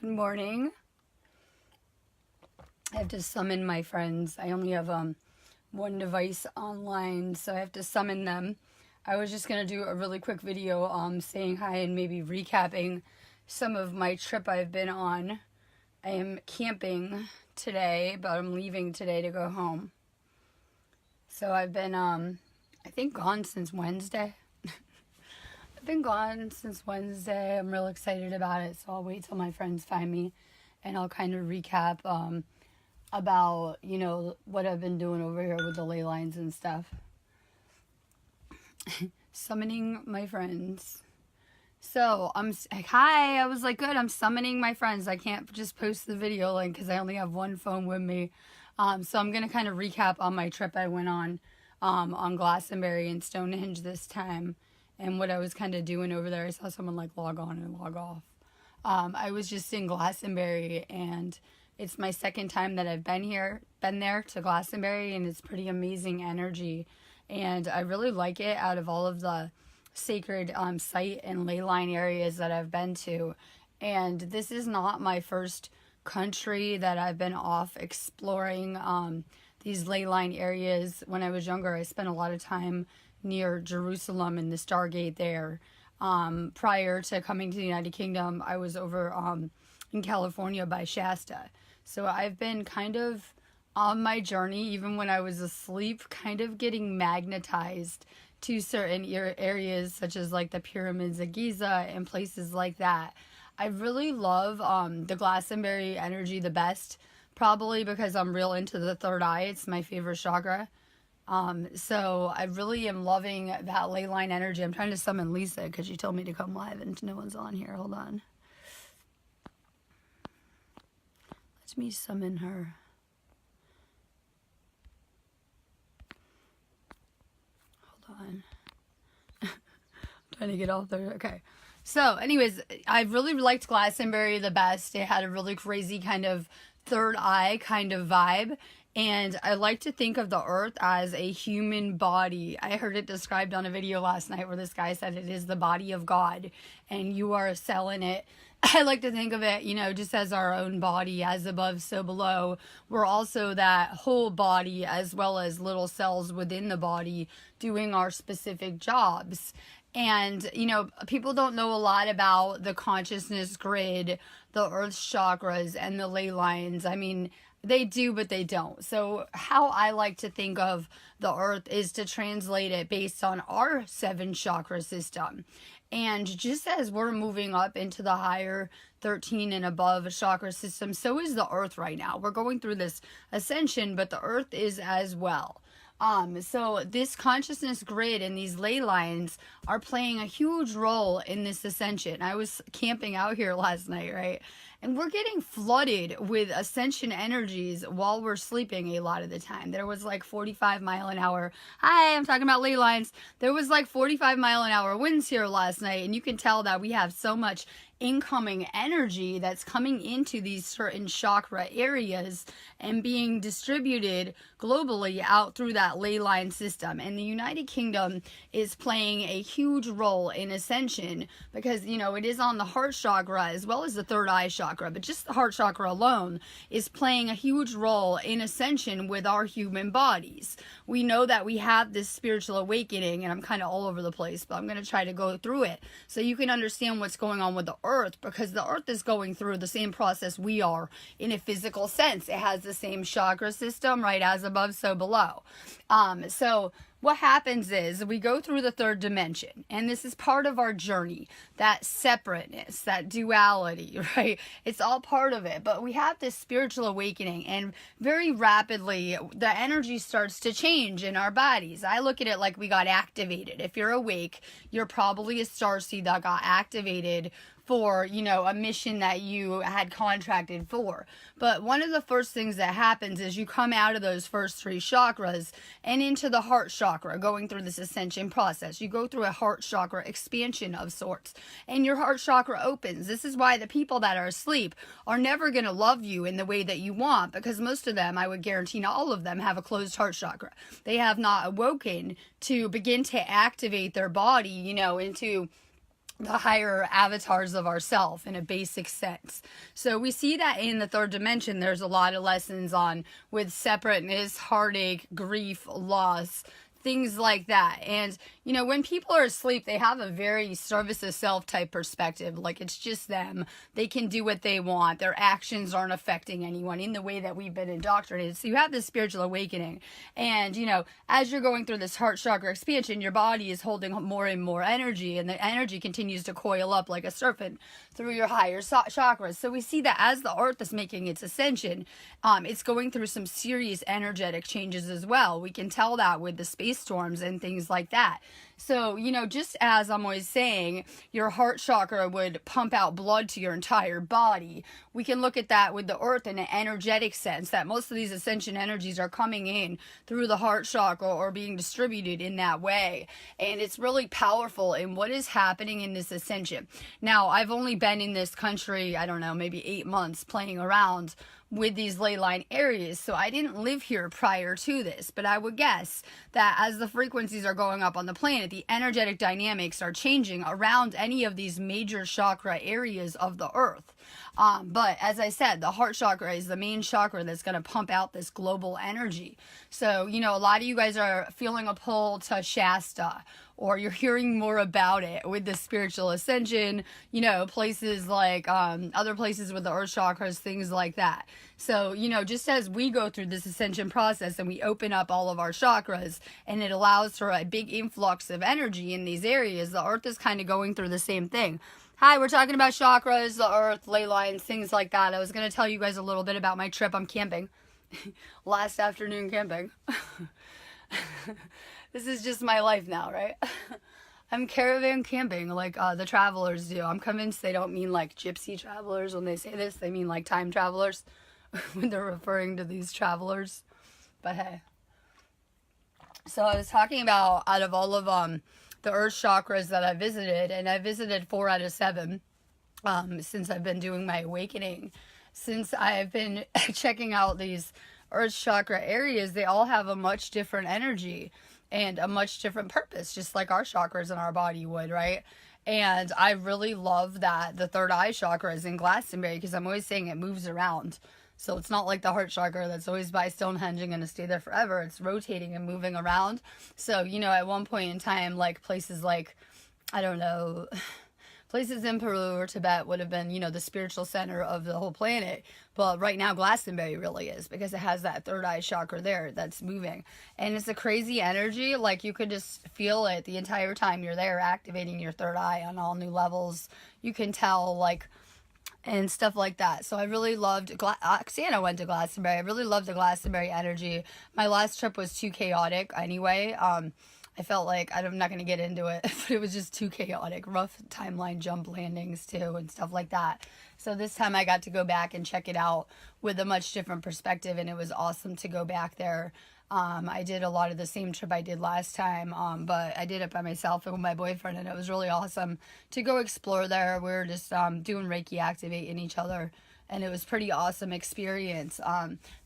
Good morning. I have to summon my friends. I only have one device online, so I have to summon them. I was just going to do a really quick video saying hi and maybe recapping some of my trip I've been on. I am camping today, but I'm leaving today to go home. So I've been, I think, gone since Wednesday. I've been gone since Wednesday. I'm real excited about it, so I'll wait till my friends find me and I'll kind of recap about, you know, what I've been doing over here with the ley lines and stuff. Summoning my friends. So, hi, I was like, good, I'm summoning my friends. I can't just post the video link because I only have one phone with me. So I'm going to kind of recap on my trip I went on Glastonbury and Stonehenge this time and what I was kind of doing over there. I saw someone like log on and log off. I was just in Glastonbury, and it's my second time that I've been there to Glastonbury, and it's pretty amazing energy. And I really like it out of all of the sacred site and ley line areas that I've been to. And this is not my first country that I've been off exploring these ley line areas. When I was younger, I spent a lot of time near Jerusalem and the Stargate there. Prior to coming to the United Kingdom, I was over in California by Shasta. So I've been kind of on my journey, even when I was asleep, kind of getting magnetized to certain areas such as like the pyramids of Giza and places like that. I really love the Glastonbury energy the best, probably because I'm real into the third eye. It's my favorite chakra. So I really am loving that ley line energy. I'm trying to summon Lisa because she told me to come live and no one's on here. Hold on. Let me summon her. Hold on. I'm trying to get off there. Okay. So anyways, I really liked Glastonbury the best. It had a really crazy kind of third eye kind of vibe. And I like to think of the earth as a human body. I heard it described on a video last night where this guy said it is the body of God and you are a cell in it. I like to think of it, you know, just as our own body, as above, so below. We're also that whole body as well as little cells within the body doing our specific jobs. And, you know, people don't know a lot about the consciousness grid, the earth chakras, and the ley lines. I mean, they do, but they don't. So how I like to think of the earth is to translate it based on our 7 chakra system. And just as we're moving up into the higher 13 and above chakra system, so is the earth right now. We're going through this ascension, but the earth is as well. So this consciousness grid and these ley lines are playing a huge role in this ascension. I was camping out here last night, right? And we're getting flooded with ascension energies while we're sleeping a lot of the time. There was like 45 mile an hour. Hi, I'm talking about ley lines. There was like 45 mile an hour winds here last night. And you can tell that we have so much incoming energy that's coming into these certain chakra areas and being distributed globally out through that ley line system. And the United Kingdom is playing a huge role in ascension because, you know, it is on the heart chakra as well as the third eye chakra, but just the heart chakra alone is playing a huge role in ascension with our human bodies. We know that we have this spiritual awakening, and I'm kind of all over the place, but I'm going to try to go through it so you can understand what's going on with the earth, because the earth is going through the same process we are in a physical sense. It has the same chakra system, right? As above, so below. So what happens is we go through the third dimension, and this is part of our journey, that separateness, that duality, right? It's all part of it, but we have this spiritual awakening, and very rapidly the energy starts to change in our bodies. I look at it like we got activated. If you're awake, you're probably a starseed that got activated for, you know, a mission that you had contracted for. But one of the first things that happens is you come out of those first 3 chakras and into the heart chakra, going through this ascension process. You go through a heart chakra expansion of sorts, and your heart chakra opens. This is why the people that are asleep are never going to love you in the way that you want, because most of them, I would guarantee not all of them, have a closed heart chakra. They have not awoken to begin to activate their body, you know, into the higher avatars of ourself in a basic sense. So we see that in the third dimension, there's a lot of lessons on with separateness, heartache, grief, loss, things like that. And, you know, when people are asleep, they have a very service of self type perspective. Like, it's just them. They can do what they want. Their actions aren't affecting anyone in the way that we've been indoctrinated. So you have this spiritual awakening. And, you know, as you're going through this heart chakra expansion, your body is holding more and more energy. And the energy continues to coil up like a serpent through your higher chakras. So we see that as the earth is making its ascension, it's going through some serious energetic changes as well. We can tell that with the space storms and things like that. So, you know, just as I'm always saying, your heart chakra would pump out blood to your entire body. We can look at that with the earth in an energetic sense, that most of these ascension energies are coming in through the heart chakra or being distributed in that way. And it's really powerful in what is happening in this ascension. Now, I've only been in this country, I don't know, maybe 8 months playing around with these ley line areas, so I didn't live here prior to this, but I would guess that as the frequencies are going up on the planet, the energetic dynamics are changing around any of these major chakra areas of the earth. But as I said, the heart chakra is the main chakra that's going to pump out this global energy. So, you know, a lot of you guys are feeling a pull to Shasta, or you're hearing more about it with the spiritual ascension, you know, places like other places with the earth chakras, things like that. So, you know, just as we go through this ascension process and we open up all of our chakras and it allows for a big influx of energy in these areas, the earth is kind of going through the same thing. Hi, we're talking about chakras, the earth, ley lines, things like that. I was going to tell you guys a little bit about my trip. I'm camping. Last afternoon camping. This is just my life now, right? I'm caravan camping like the travelers do. I'm convinced they don't mean like gypsy travelers when they say this. They mean like time travelers when they're referring to these travelers. But hey. So I was talking about out of all of the earth chakras that I visited, and I visited 4 out of 7 since I've been doing my awakening. Since I've been checking out these earth chakra areas, they all have a much different energy and a much different purpose, just like our chakras in our body would, right? And I really love that the third eye chakra is in Glastonbury, because I'm always saying it moves around. So it's not like the heart chakra that's always by Stonehenge and going to stay there forever. It's rotating and moving around. So, you know, at one point in time, like places like, I don't know, places in Peru or Tibet would have been, you know, the spiritual center of the whole planet. But right now, Glastonbury really is, because it has that third eye chakra there that's moving. And it's a crazy energy. Like, you could just feel it the entire time you're there, activating your third eye on all new levels. You can tell, like, and stuff like that. So I really loved, Oksana went to Glastonbury. I really loved the Glastonbury energy. My last trip was too chaotic anyway. I felt like, I'm not going to get into it, but it was just too chaotic. Rough timeline jump landings too and stuff like that. So this time I got to go back and check it out with a much different perspective, and it was awesome to go back there. I did a lot of the same trip I did last time, but I did it by myself and with my boyfriend, and it was really awesome to go explore there. We were just doing Reiki, activating each other, and it was pretty awesome experience.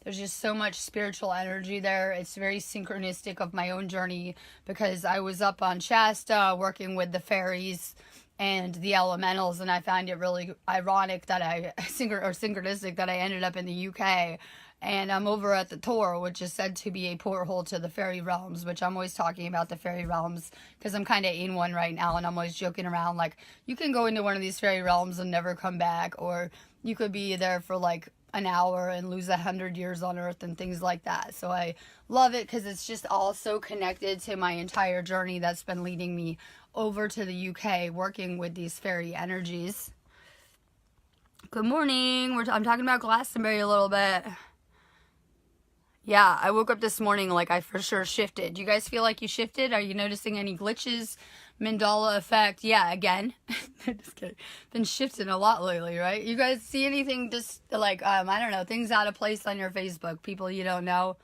There's just so much spiritual energy there. It's very synchronistic of my own journey, because I was up on Shasta working with the fairies and the elementals, and I find it really ironic that synchronistic that I ended up in the UK. And I'm over at the Tor, which is said to be a porthole to the fairy realms, which I'm always talking about the fairy realms because I'm kind of in one right now, and I'm always joking around like, you can go into one of these fairy realms and never come back, or you could be there for like an hour and lose 100 years on Earth and things like that. So I love it because it's just all so connected to my entire journey that's been leading me over to the UK, working with these fairy energies. Good morning. I'm talking about Glastonbury a little bit. Yeah, I woke up this morning like I for sure shifted. Do you guys feel like you shifted? Are you noticing any glitches? Mandala effect? Yeah, again. Just kidding. Been shifting a lot lately, right? You guys see anything just like, I don't know, things out of place on your Facebook? People you don't know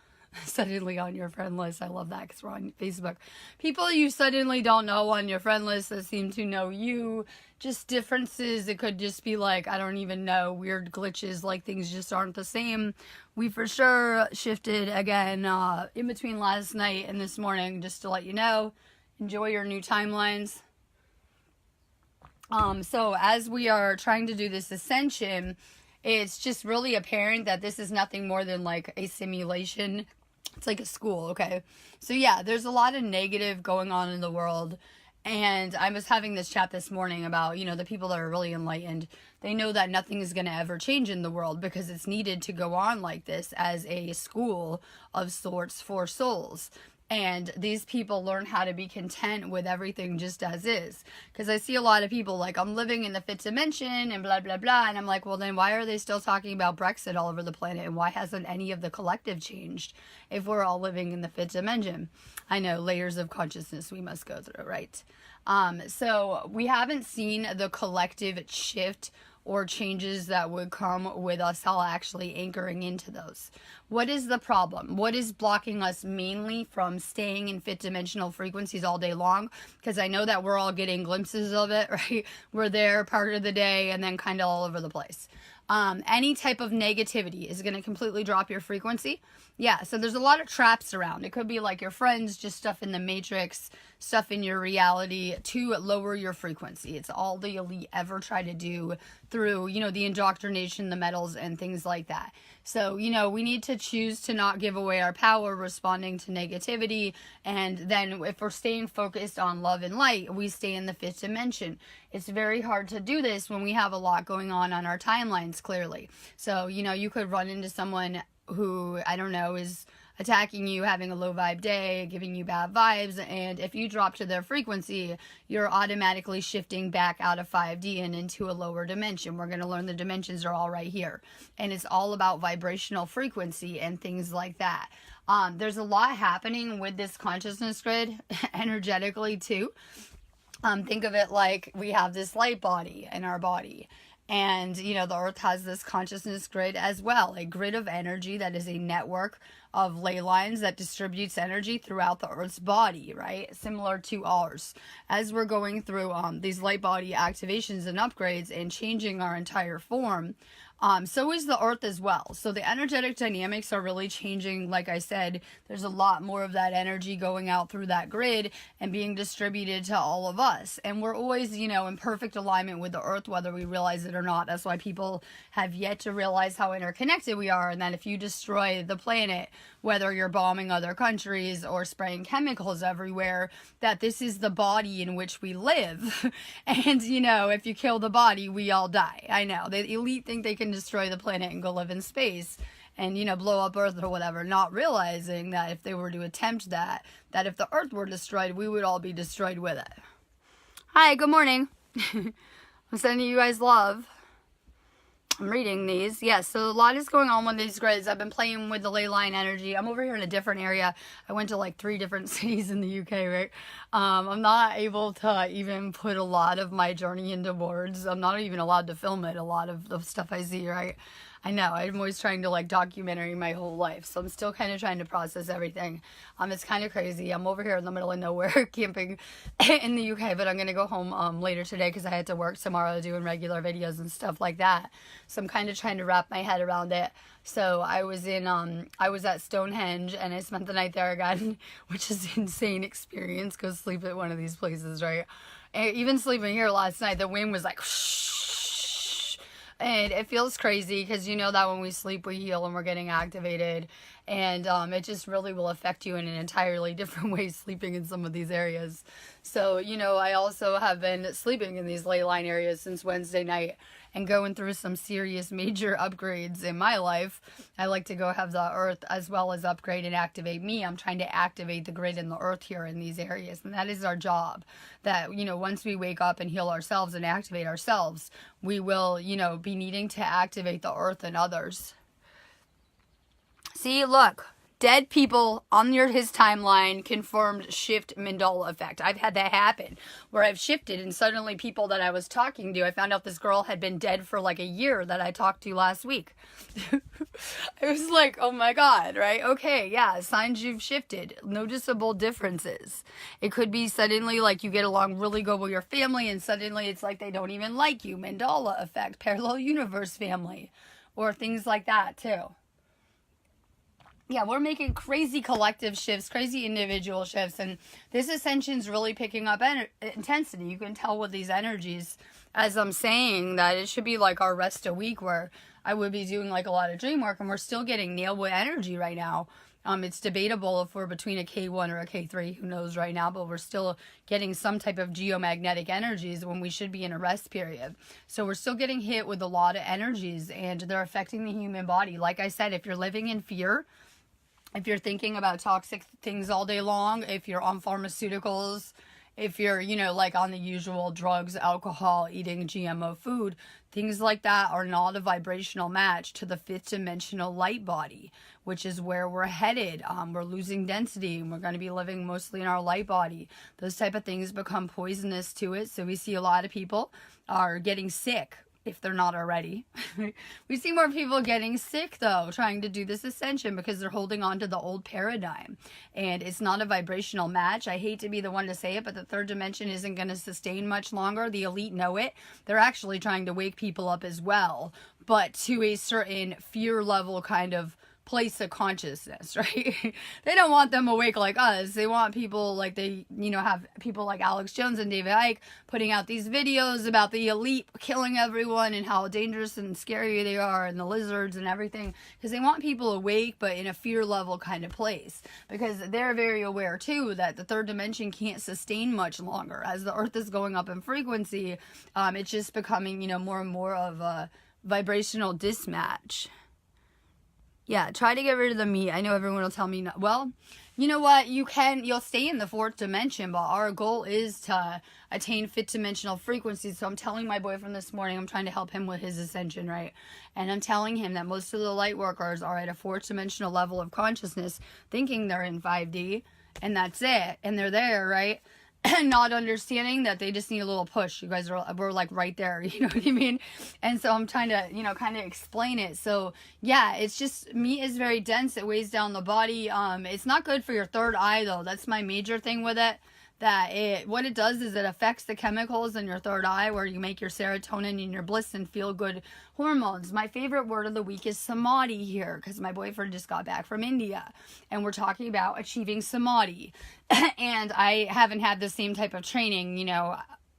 suddenly on your friend list. I love that because we're on Facebook. People you suddenly don't know on your friend list that seem to know you. Just differences. It could just be like, I don't even know, weird glitches, like things just aren't the same. We for sure shifted again in between last night and this morning, just to let you know. Enjoy your new timelines. So as we are trying to do this ascension, it's just really apparent that this is nothing more than like a simulation. It's like a school, okay? So yeah, there's a lot of negative going on in the world. And I was having this chat this morning about, the people that are really enlightened. They know that nothing is going to ever change in the world because it's needed to go on like this as a school of sorts for souls. And these people learn how to be content with everything just as is. Because I see a lot of people like, I'm living in the fifth dimension and blah, blah, blah. And I'm like, well, then why are they still talking about Brexit all over the planet? And why hasn't any of the collective changed if we're all living in the fifth dimension? I know, layers of consciousness we must go through, right? So we haven't seen the collective shift or changes that would come with us all actually anchoring into those. What is the problem? What is blocking us mainly from staying in fifth dimensional frequencies all day long? Because I know that we're all getting glimpses of it, right? We're there part of the day and then kind of all over the place. Any type of negativity is going to completely drop your frequency. Yeah, so there's a lot of traps around. It could be like your friends, just stuff in the matrix, stuff in your reality to lower your frequency. It's all the elite ever try to do through, the indoctrination, the metals, and things like that. So, we need to choose to not give away our power responding to negativity. And then if we're staying focused on love and light, we stay in the fifth dimension. It's very hard to do this when we have a lot going on our timelines, clearly. So, you could run into someone who, I don't know, is attacking you, having a low vibe day, giving you bad vibes, and if you drop to their frequency, you're automatically shifting back out of 5D and into a lower dimension. We're going to learn the dimensions are all right here, and it's all about vibrational frequency and things like that. There's a lot happening with this consciousness grid energetically too. Think of it like we have this light body in our body. And, the earth has this consciousness grid as well, a grid of energy that is a network of ley lines that distributes energy throughout the earth's body, right? Similar to ours. As we're going through these light body activations and upgrades and changing our entire form, so is the earth as well. So the energetic dynamics are really changing. Like I said, there's a lot more of that energy going out through that grid and being distributed to all of us. And we're always, in perfect alignment with the earth, whether we realize it or not. That's why people have yet to realize how interconnected we are. And that if you destroy the planet, whether you're bombing other countries or spraying chemicals everywhere, that this is the body in which we live. And, if you kill the body, we all die. I know. The elite think they can destroy the planet and go live in space and, blow up Earth or whatever, not realizing that if they were to attempt that if the Earth were destroyed, we would all be destroyed with it. Hi, good morning. I'm sending you guys love. I'm reading these. Yes, so a lot is going on with these grids. I've been playing with the ley line energy. I'm over here in a different area. I went to like 3 different cities in the UK, right? I'm not able to even put a lot of my journey into words. I'm not even allowed to film it, a lot of the stuff I see, right? I know, I'm always trying to documentary my whole life, so I'm still kind of trying to process everything. It's kind of crazy. I'm over here in the middle of nowhere camping in the UK, but I'm going to go home later today because I had to work tomorrow doing regular videos and stuff like that. So I'm kind of trying to wrap my head around it. So I was at Stonehenge and I spent the night there again, which is an insane experience. Go sleep at one of these places, right? And even sleeping here last night, the wind was like whoosh. And it feels crazy because that when we sleep, we heal and we're getting activated. And it just really will affect you in an entirely different way sleeping in some of these areas. So, I also have been sleeping in these ley line areas since Wednesday night and going through some serious major upgrades in my life. I like to go have the earth as well as upgrade and activate me. I'm trying to activate the grid and the earth here in these areas. And that is our job. That, once we wake up and heal ourselves and activate ourselves, we will, be needing to activate the earth and others. See, look. Dead people on his timeline confirmed shift mandala effect. I've had that happen where I've shifted and suddenly people that I was talking to, I found out this girl had been dead for like a year that I talked to last week. I was like, oh my God, right? Okay, yeah, signs you've shifted. Noticeable differences. It could be suddenly like you get along really good with your family and suddenly it's like they don't even like you. Mandala effect, parallel universe family, or things like that too. yeah, we're making crazy collective shifts, crazy individual shifts, and this ascension's really picking up intensity. You can tell with these energies, as I'm saying, that it should be like our rest a week where I would be doing like a lot of dream work, and we're still getting nailed with energy right now. It's debatable if we're between a K1 or a K3, who knows right now, but we're still getting some type of geomagnetic energies when we should be in a rest period. So we're still getting hit with a lot of energies, and they're affecting the human body. Like I said, if you're living in fear, if you're thinking about toxic things all day long, if you're on pharmaceuticals, if you're, like on the usual drugs, alcohol, eating GMO food, things like that are not a vibrational match to the fifth dimensional light body, which is where we're headed. We're losing density, and we're going to be living mostly in our light body. Those type of things become poisonous to it. So we see a lot of people are getting sick, if they're not already. We see more people getting sick, though, trying to do this ascension because they're holding on to the old paradigm. And it's not a vibrational match. I hate to be the one to say it, but the third dimension isn't going to sustain much longer. The elite know it. They're actually trying to wake people up as well, but to a certain fear level kind of place of consciousness, right? They don't want them awake like us. They want people like have people like Alex Jones and David Icke putting out these videos about the elite killing everyone and how dangerous and scary they are, and the lizards and everything, because they want people awake but in a fear level kind of place, because they're very aware too that the third dimension can't sustain much longer. As the earth is going up in frequency, it's just becoming more and more of a vibrational dismatch. Yeah, try to get rid of the meat. I know everyone will tell me, no. Well, you know what? You'll stay in the fourth dimension, but our goal is to attain fifth dimensional frequencies. So I'm telling my boyfriend this morning, I'm trying to help him with his ascension, right? And I'm telling him that most of the light workers are at a fourth dimensional level of consciousness, thinking they're in 5D, and that's it. And they're there, right? And not understanding that they just need a little push. You guys we're like right there, you know what I mean? And so I'm trying to, kind of explain it. So yeah, it's just, meat is very dense. It weighs down the body. It's not good for your third eye though. That's my major thing with it. What it does is it affects the chemicals in your third eye, where you make your serotonin and your bliss and feel good hormones. My favorite word of the week is samadhi here, because my boyfriend just got back from India and we're talking about achieving samadhi. And I haven't had the same type of training,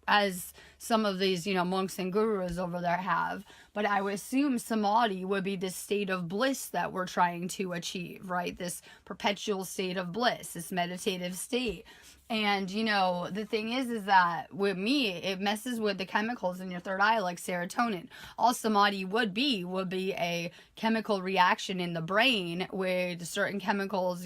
as some of these, monks and gurus over there have. But I would assume samadhi would be this state of bliss that we're trying to achieve, right? This perpetual state of bliss, this meditative state. And, the thing is that with me, it messes with the chemicals in your third eye, like serotonin. All samadhi would be a chemical reaction in the brain with certain chemicals,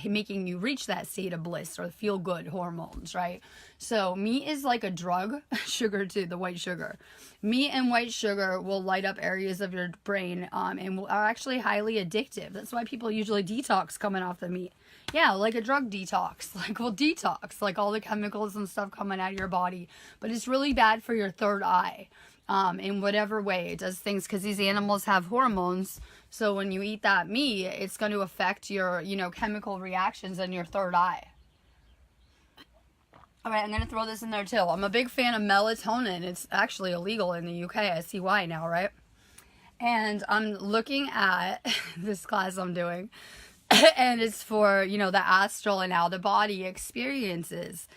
making you reach that state of bliss or feel good hormones, right? So meat is like a drug, sugar too, the white sugar. Meat and white sugar will light up areas of your brain and are actually highly addictive. That's why people usually detox coming off the meat. Yeah, like a drug detox. Like, we'll detox, like all the chemicals and stuff coming out of your body. But it's really bad for your third eye in whatever way it does things, because these animals have hormones. So when you eat that meat, it's going to affect your, chemical reactions in your third eye. All right, I'm going to throw this in there too. I'm a big fan of melatonin. It's actually illegal in the UK. I see why now, right? And I'm looking at this class I'm doing. And it's for, the astral and out-of-body experiences.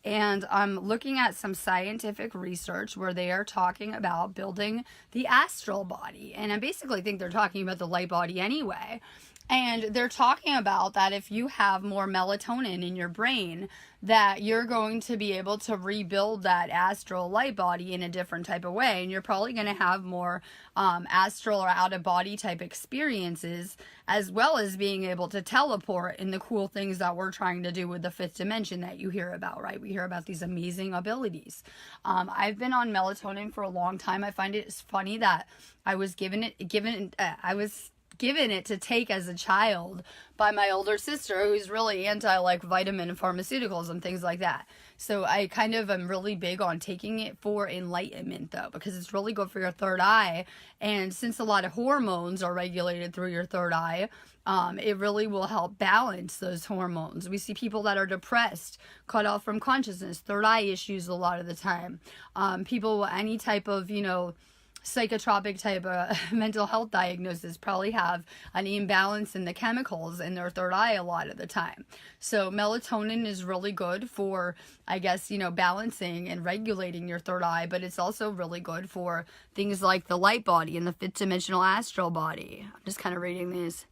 And I'm looking at some scientific research where they are talking about building the astral body. And I basically think they're talking about the light body anyway. And they're talking about that if you have more melatonin in your brain, that you're going to be able to rebuild that astral light body in a different type of way. And you're probably going to have more astral or out-of-body type experiences, as well as being able to teleport and the cool things that we're trying to do with the fifth dimension that you hear about, right? We hear about these amazing abilities. I've been on melatonin for a long time. I find it funny that I was given it to take as a child by my older sister, who's really anti vitamin and pharmaceuticals and things like that. So I kind of am really big on taking it for enlightenment though, because it's really good for your third eye. And since a lot of hormones are regulated through your third eye, it really will help balance those hormones. We see people that are depressed, cut off from consciousness, third eye issues a lot of the time. People with any type of, psychotropic type of mental health diagnosis probably have an imbalance in the chemicals in their third eye a lot of the time. So melatonin is really good for, I guess, balancing and regulating your third eye, but it's also really good for things like the light body and the fifth dimensional astral body. I'm just kind of reading these.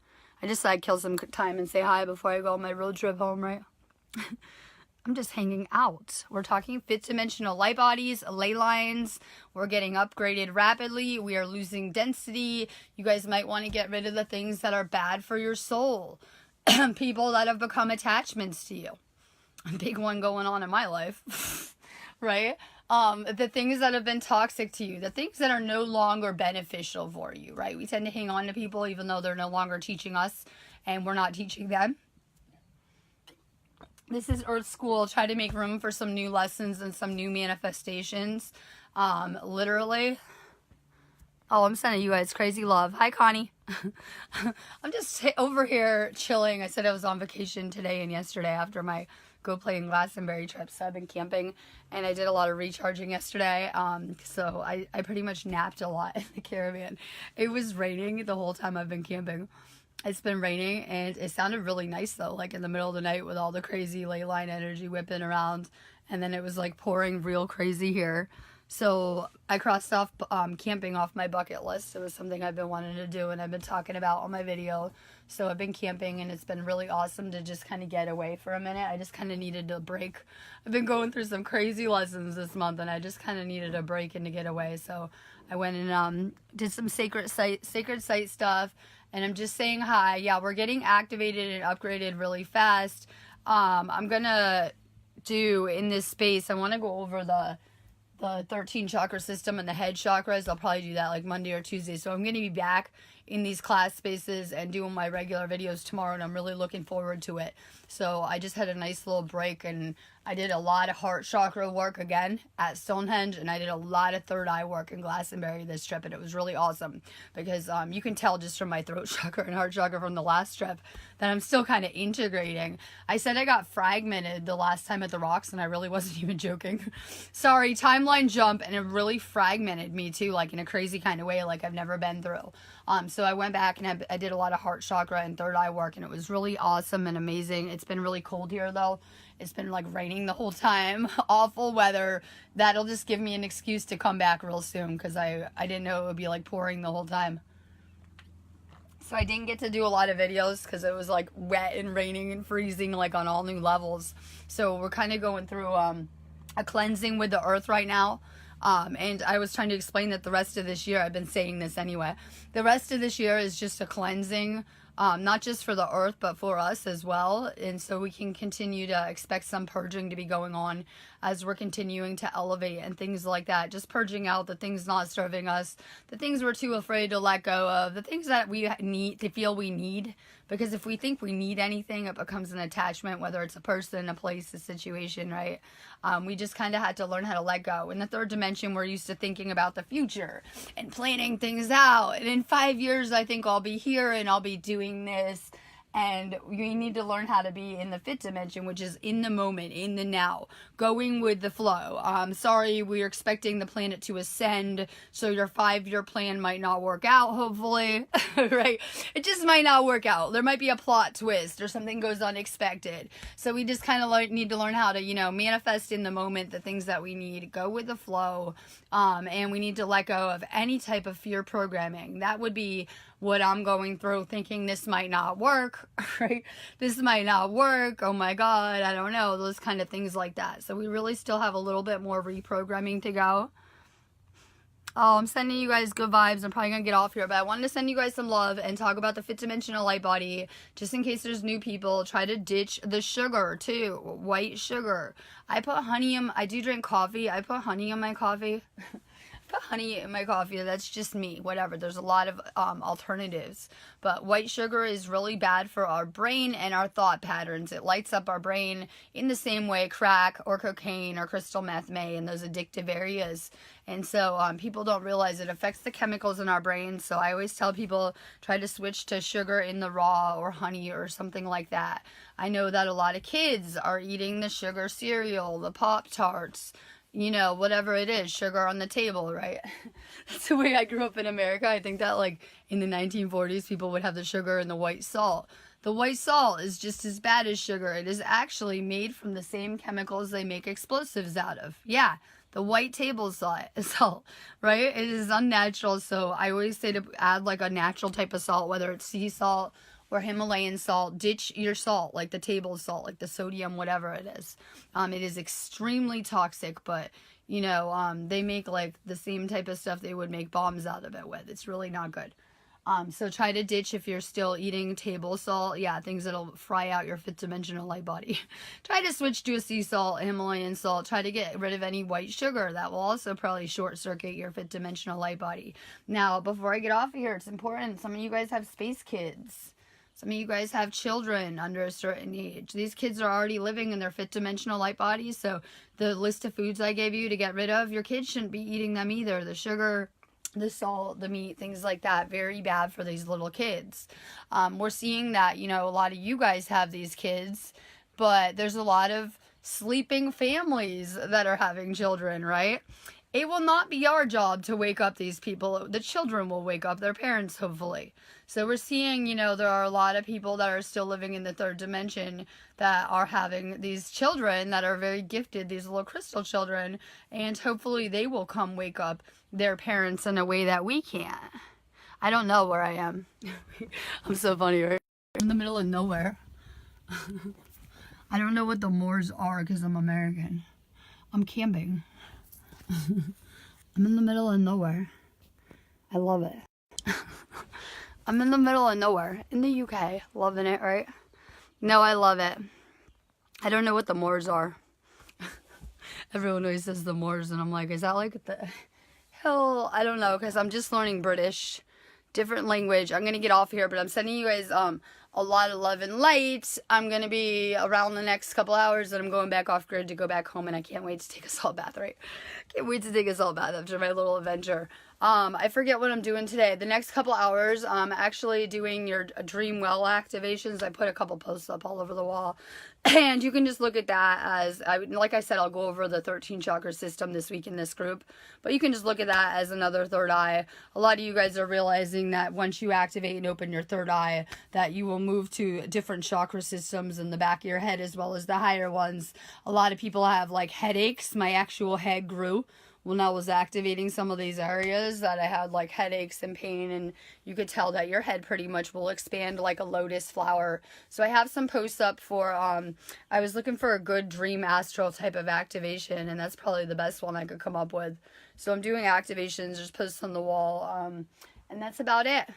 I just thought I'd kill some time and say hi before I go on my road trip home, right? I'm just hanging out. We're talking fifth dimensional light bodies, ley lines. We're getting upgraded rapidly. We are losing density. You guys might want to get rid of the things that are bad for your soul. People that have become attachments to you. A big one going on in my life, right? The things that have been toxic to you, the things that are no longer beneficial for you, right? We tend to hang on to people even though they're no longer teaching us and we're not teaching them. This is Earth School. Try to make room for some new lessons and some new manifestations. Literally. Oh, I'm sending you guys crazy love. Hi, Connie. I'm just over here chilling. I said I was on vacation today and yesterday after my go play in Glastonbury trip. So I've been camping and I did a lot of recharging yesterday. So I pretty much napped a lot in the caravan. It was raining the whole time I've been camping. It's been raining and it sounded really nice though, like in the middle of the night with all the crazy ley line energy whipping around, and then it was like pouring real crazy here. So I crossed off camping off my bucket list. It was something I've been wanting to do and I've been talking about on my video. So I've been camping and it's been really awesome to just kind of get away for a minute. I just kind of needed a break. I've been going through some crazy lessons this month and I just kind of needed a break and to get away. So I went and did some sacred site stuff. And I'm just saying hi. Yeah, we're getting activated and upgraded really fast. I'm going to do in this space, I want to go over the 13 chakra system and the head chakras. I'll probably do that like Monday or Tuesday. So I'm going to be back in these class spaces and doing my regular videos tomorrow, and I'm really looking forward to it. So I just had a nice little break and I did a lot of heart chakra work again at Stonehenge, and I did a lot of third eye work in Glastonbury this trip, and it was really awesome because you can tell just from my throat chakra and heart chakra from the last trip that I'm still kind of integrating. I said I got fragmented the last time at the rocks, and I really wasn't even joking. Sorry, timeline jump, and it really fragmented me too, like in a crazy kind of way, like I've never been through. So I went back and I did a lot of heart chakra and third eye work, and it was really awesome and amazing. It's been really cold here though. It's been like raining the whole time. Awful weather. That'll just give me an excuse to come back real soon because I didn't know it would be like pouring the whole time. So I didn't get to do a lot of videos because it was like wet and raining and freezing like on all new levels. So we're kind of going through a cleansing with the earth right now. And I was trying to explain that the rest of this year, I've been saying this anyway, the rest of this year is just a cleansing, not just for the earth, but for us as well. And so we can continue to expect some purging to be going on as we're continuing to elevate and things like that. Just purging out the things not serving us, the things we're too afraid to let go of, the things that we need to feel we need. Because if we think we need anything, it becomes an attachment, whether it's a person, a place, a situation, right? We just kind of had to learn how to let go. In the third dimension, we're used to thinking about the future and planning things out. And in 5 years, I think I'll be here and I'll be doing this. And we need to learn how to be in the fifth dimension, which is in the moment, in the now, going with the flow. Sorry, we're expecting the planet to ascend, so your 5-year plan might not work out, hopefully, right? It just might not work out. There might be a plot twist or something goes unexpected. So we just kind of need to learn how to, manifest in the moment the things that we need, go with the flow, and we need to let go of any type of fear programming. That would be what I'm going through, thinking this might not work, right? This might not work. Oh my God, I don't know. Those kind of things like that. So we really still have a little bit more reprogramming to go. Oh, I'm sending you guys good vibes. I'm probably going to get off here, but I wanted to send you guys some love and talk about the fifth dimensional light body. Just in case there's new people, try to ditch the sugar too. White sugar. I put honey in, I do drink coffee. I put honey in my coffee. Put honey in my coffee. That's just me. Whatever. There's a lot of alternatives. But white sugar is really bad for our brain and our thought patterns. It lights up our brain in the same way crack or cocaine or crystal meth may in those addictive areas. And so people don't realize it affects the chemicals in our brain. So I always tell people try to switch to sugar in the raw or honey or something like that. I know that a lot of kids are eating the sugar cereal, the Pop-Tarts, you know, whatever it is, sugar on the table, right? That's the way I grew up in America. I think that like in the 1940s, people would have the sugar and the white salt. The white salt is just as bad as sugar. It is actually made from the same chemicals they make explosives out of. Yeah, the white table salt, right? It is unnatural, so I always say to add like a natural type of salt, whether it's sea salt or Himalayan salt. Ditch your salt, like the table salt, like the sodium, whatever it is. It is extremely toxic, but you know, they make like the same type of stuff they would make bombs out of it with. It's really not good. So try to ditch if you're still eating table salt. Yeah, things that'll fry out your fifth dimensional light body. Try to switch to a sea salt, Himalayan salt. Try to get rid of any white sugar. That will also probably short circuit your fifth dimensional light body. Now, before I get off of here, it's important. Some of you guys have space kids. Some of you guys have children under a certain age. These kids are already living in their fifth dimensional light bodies. So the list of foods I gave you to get rid of, your kids shouldn't be eating them either. The sugar, the salt, the meat, things like that, very bad for these little kids. We're seeing that, you know, a lot of you guys have these kids, but there's a lot of sleeping families that are having children, right? It will not be our job to wake up these people. The children will wake up their parents, hopefully. So we're seeing, you know, there are a lot of people that are still living in the third dimension that are having these children that are very gifted, these little crystal children, and hopefully they will come wake up their parents in a way that we can't. I don't know where I am. I'm so funny, right? I'm in the middle of nowhere. I don't know what the moors are because I'm American. I'm camping. I'm in the middle of nowhere. I love it. I'm in the middle of nowhere in the UK. Loving it, right? No, I love it. I don't know what the moors are. Everyone always says the moors, and I'm like, is that like the hell? I don't know, because I'm just learning British. Different language. I'm going to get off here, but I'm sending you guys a lot of love and light. I'm going to be around the next couple hours, and I'm going back off grid to go back home, and I can't wait to take a salt bath, right? Can't wait to take a salt bath after my little adventure. I forget what I'm doing today. The next couple hours, I'm actually doing your dream well activations. I put a couple posts up all over the wall, and you can just look at that as, like I said, I'll go over the 13 chakra system this week in this group, but you can just look at that as another third eye. A lot of you guys are realizing that once you activate and open your third eye, that you will move to different chakra systems in the back of your head as well as the higher ones. A lot of people have like headaches. My actual head grew when I was activating some of these areas that I had like headaches and pain, and you could tell that your head pretty much will expand like a lotus flower. So I have some posts up for, I was looking for a good dream astral type of activation, and that's probably the best one I could come up with. So I'm doing activations, just posts on the wall, and that's about it.